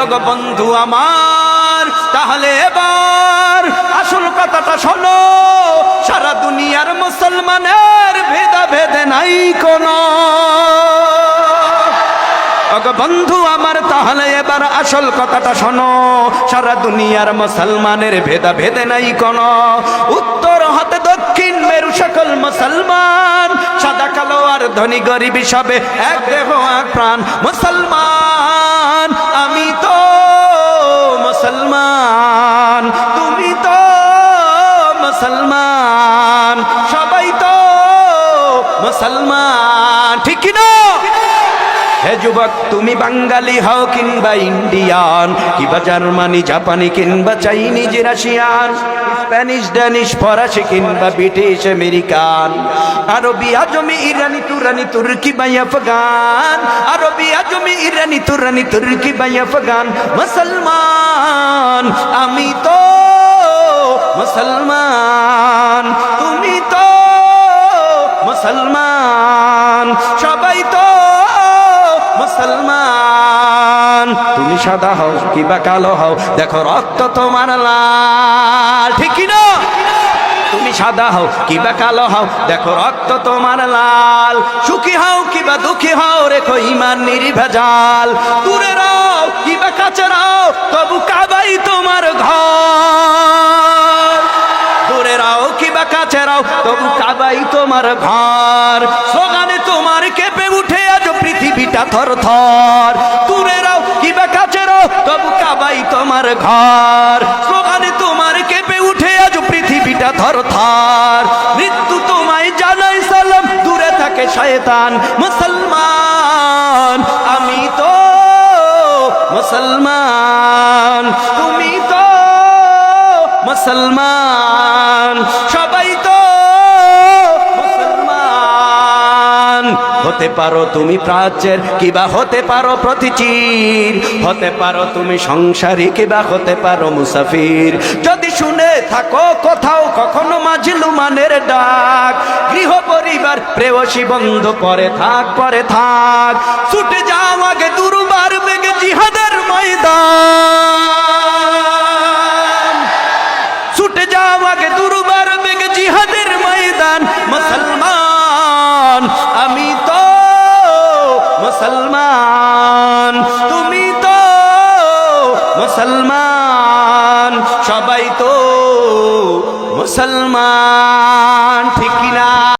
ওগো বন্ধু আমার, তাহলে এবার আসল কথাটা শোনো, সারা দুনিয়ার মুসলমানের ভেদাভেদে নাই কোনো। ওগো বন্ধু আমার, তাহলে এবার আসল কথাটা শোনো, সারা দুনিয়ার মুসলমানের ভেদাভেদে নাই কোনো। উত্তর হতে দক্ষিণ মেরু সকল মুসলমান, সাদা কালো আর ধনী গরিব সবে এক দেহ এক প্রাণ। মুসলমান আমি তো মুসলমান, তুমি তো মুসলমান, সবাই তো মুসলমান, ঠিক না? হে যুবক, তুমি বাঙালি হও কিংবা ইন্ডিয়ান, কিংবা জার্মানি জাপানি কিংবা চাইনিজ রাশিয়ান, স্প্যানিশ ড্যানিশ ফরাসি কিংবা ব্রিটিশ আমেরিকান, আরবি আজমি ইরানি তুরানি তুর্কি বা আফগান, আরবি আজমি ইরানি তুরানি তুর্কি বা আফগান। মুসলমান আমি তো মুসলমান, তুমি তো মুসলমান, সবাই তো মুসলমান। তুমি সাদা হও কিবা কালো হও, দেখো রক্ত তোমার লাল, ঠিক না? তুমি সাদা হও কিবা কালো হও, দেখো রক্ত তোমার লাল। সুখী হও কিবা দুঃখী হও, রেখো ঈমান নির্ভেজাল। দূরে রাও কিবা কাছে রাও, তবু কাবাই তোমার ঘর। দূরে রাও কিবা কাছে রাও, তবু কাবাই তোমার ঘর। স্লোগানে তোমার কেঁপে উঠে আজ পৃথিবীটা থর থর। দূরে রাও কিবা কাছে রাও, তবু কাবাই তোমার ঘর। স্লোগানে তোমার কেঁপে উঠে আজ পৃথিবীটা থর থর। মৃত্যু তোমায় জানাই সালাম, দূরে থাকে শয়তান। মুসলমান আমি তো মুসলমান, তুমি তো মুসলমান, সবাই তো মুসলমান। হতে পারো তুমি প্রাচ্যের কিবা হতে পারো প্রতিচির, হতে পারো তুমি সংসারী কিবা হতে পারো মুসাফির। যদি শুনে থাকো কোথাও কখনো মাজলুমানের ডাক, গৃহ পরিবার প্রেয়সী বন্ধ পরে থাক পরে থাক। ছুটে যাও আগে দুর্বার বেগে জিহাদের ময়দান, ছুটে যাও আগে দুর্বার বেগে জিহাদের ময়দান। মুসলমান আমি তো মুসলমান, তুমি তো মুসলমান, সবাই তো মুসলমান।